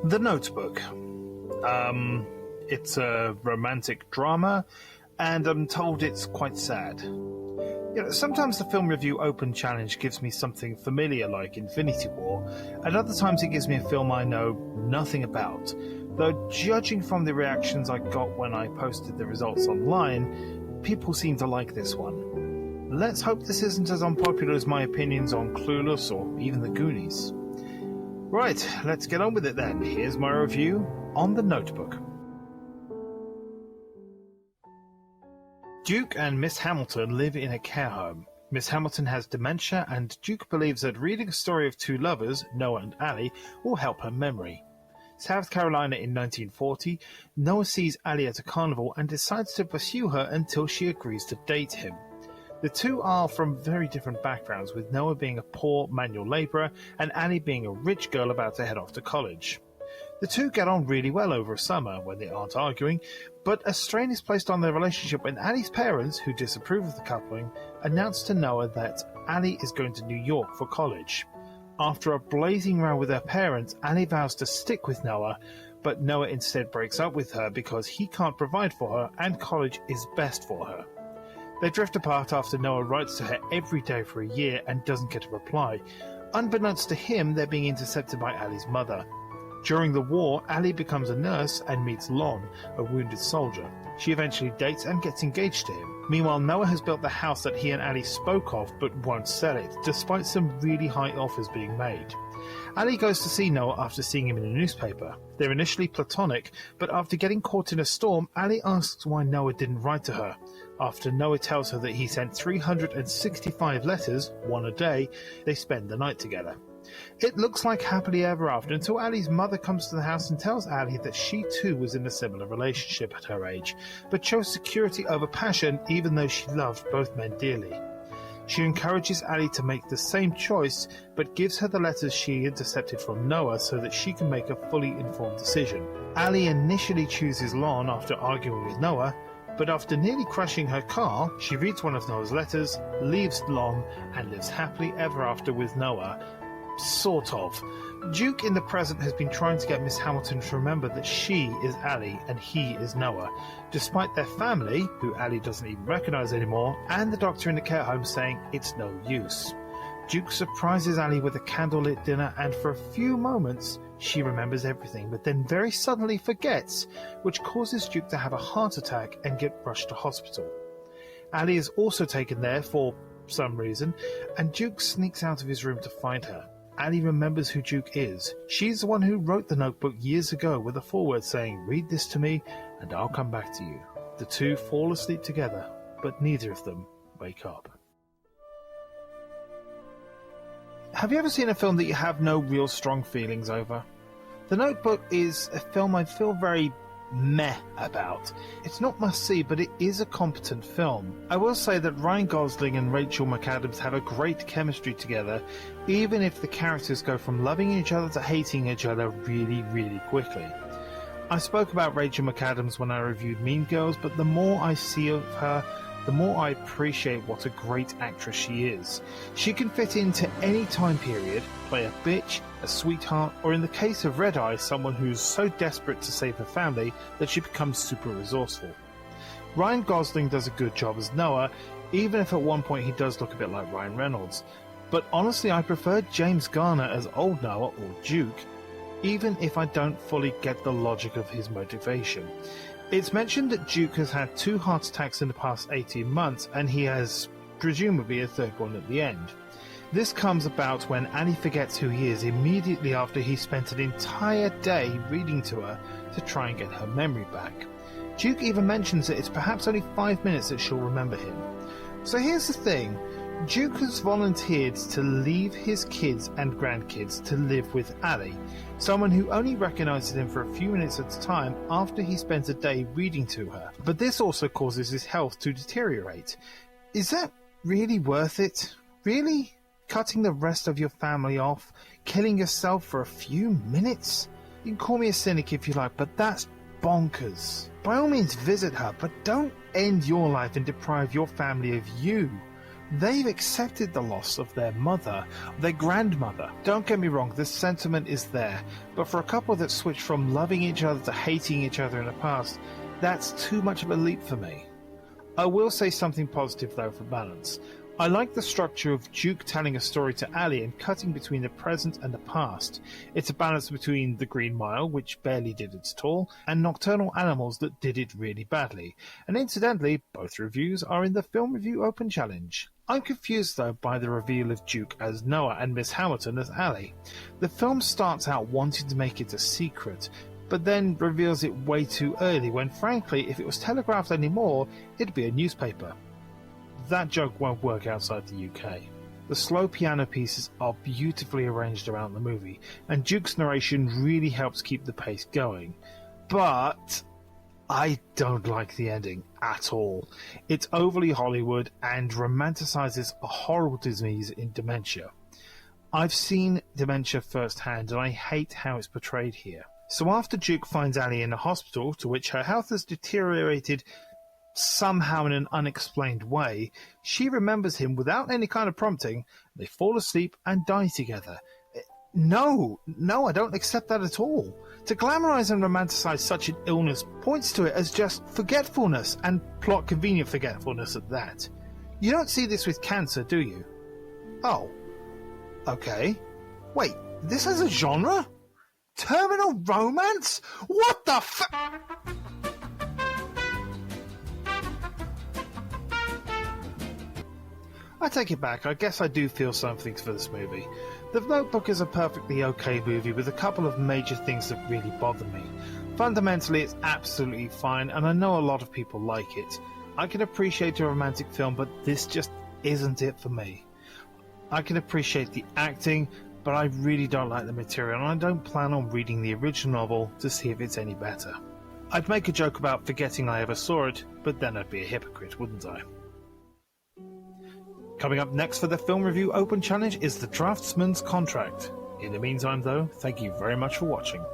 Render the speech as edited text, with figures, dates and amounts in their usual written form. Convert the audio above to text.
The Notebook. It's a romantic drama, and I'm told it's quite sad. Sometimes the film review open challenge gives me something familiar like Infinity War, and other times it gives me a film I know nothing about. Though judging from the reactions I got when I posted the results online, people seem to like this one. Let's hope this isn't as unpopular as my opinions on Clueless or even The Goonies. Right, let's get on with it then. Here's my review on The Notebook. Duke and Miss Hamilton live in a care home. Miss Hamilton has dementia, and Duke believes that reading a story of two lovers, Noah and Allie, will help her memory. South Carolina in 1940, Noah sees Allie at a carnival and decides to pursue her until she agrees to date him. The two are from very different backgrounds, with Noah being a poor manual labourer and Allie being a rich girl about to head off to college. The two get on really well over a summer when they aren't arguing, but a strain is placed on their relationship when Allie's parents, who disapprove of the coupling, announce to Noah that Allie is going to New York for college. After a blazing row with her parents, Allie vows to stick with Noah, but Noah instead breaks up with her because he can't provide for her and college is best for her. They drift apart after Noah writes to her every day for a year and doesn't get a reply. Unbeknownst to him, they're being intercepted by Allie's mother. During the war, Allie becomes a nurse and meets Lon, a wounded soldier. She eventually dates and gets engaged to him. Meanwhile, Noah has built the house that he and Allie spoke of but won't sell it, despite some really high offers being made. Allie goes to see Noah after seeing him in a newspaper. They're initially platonic, but after getting caught in a storm, Allie asks why Noah didn't write to her. After Noah tells her that he sent 365 letters, one a day, they spend the night together. It looks like happily ever after until Allie's mother comes to the house and tells Allie that she too was in a similar relationship at her age, but chose security over passion even though she loved both men dearly. She encourages Allie to make the same choice, but gives her the letters she intercepted from Noah so that she can make a fully informed decision. Allie initially chooses Lon after arguing with Noah, but after nearly crashing her car, she reads one of Noah's letters, leaves Lon, and lives happily ever after with Noah. Sort of. Duke in the present has been trying to get Miss Hamilton to remember that she is Allie and he is Noah, despite their family, who Allie doesn't even recognise anymore, and the doctor in the care home saying it's no use. Duke surprises Allie with a candlelit dinner, and for a few moments she remembers everything, but then very suddenly forgets, which causes Duke to have a heart attack and get rushed to hospital. Allie is also taken there for some reason, and Duke sneaks out of his room to find her. Allie remembers who Duke is. She's the one who wrote the notebook years ago with a foreword saying, "Read this to me and I'll come back to you." The two fall asleep together, but neither of them wake up. Have you ever seen a film that you have no real strong feelings over? The Notebook is a film I feel very meh about. It's not must-see, but it is a competent film. I will say that Ryan Gosling and Rachel McAdams have a great chemistry together, even if the characters go from loving each other to hating each other really, really quickly. I spoke about Rachel McAdams when I reviewed Mean Girls, but the more I see of her, the more I appreciate what a great actress she is. She can fit into any time period, play a bitch, a sweetheart, or in the case of Red Eye, someone who's so desperate to save her family that she becomes super resourceful. Ryan Gosling does a good job as Noah, even if at one point he does look a bit like Ryan Reynolds. But honestly, I prefer James Garner as Old Noah or Duke, even if I don't fully get the logic of his motivation. It's mentioned that Duke has had 2 heart attacks in the past 18 months, and he has presumably a third one at the end. This comes about when Annie forgets who he is immediately after he spent an entire day reading to her to try and get her memory back. Duke even mentions that it's perhaps only 5 minutes that she'll remember him. So here's the thing. Duke has volunteered to leave his kids and grandkids to live with Allie, someone who only recognises him for a few minutes at a time after he spends a day reading to her. But this also causes his health to deteriorate. Is that really worth it? Really? Cutting the rest of your family off? Killing yourself for a few minutes? You can call me a cynic if you like, but that's bonkers. By all means visit her, but don't end your life and deprive your family of you. They've accepted the loss of their mother, their grandmother. Don't get me wrong, this sentiment is there, but for a couple that switched from loving each other to hating each other in the past, that's too much of a leap for me. I will say something positive though for balance. I like the structure of Duke telling a story to Ali and cutting between the present and the past. It's a balance between The Green Mile, which barely did its toll, and Nocturnal Animals that did it really badly. And incidentally, both reviews are in the Film Review Open Challenge. I'm confused though by the reveal of Duke as Noah and Miss Hamilton as Ali. The film starts out wanting to make it a secret, but then reveals it way too early when frankly, if it was telegraphed anymore, it'd be a newspaper. That joke won't work outside the UK. The slow piano pieces are beautifully arranged around the movie, and Duke's narration really helps keep the pace going. But I don't like the ending at all. It's overly Hollywood and romanticizes a horrible disease in dementia. I've seen dementia firsthand, and I hate how it's portrayed here. So after Duke finds Ali in a hospital, to which her health has deteriorated somehow in an unexplained way, she remembers him without any kind of prompting. They fall asleep and die together. No, I don't accept that at all. To glamorize and romanticize such an illness points to it as just forgetfulness, and plot convenient forgetfulness at that. You don't see this with cancer, do you? Oh. Okay. Wait, this has a genre? Terminal romance? What the f- I take it back, I guess I do feel something for this movie. The Notebook is a perfectly okay movie with a couple of major things that really bother me. Fundamentally, it's absolutely fine, and I know a lot of people like it. I can appreciate a romantic film, but this just isn't it for me. I can appreciate the acting, but I really don't like the material, and I don't plan on reading the original novel to see if it's any better. I'd make a joke about forgetting I ever saw it, but then I'd be a hypocrite, wouldn't I? Coming up next for the Film Review Open Challenge is The Draftsman's Contract. In the meantime, though, thank you very much for watching.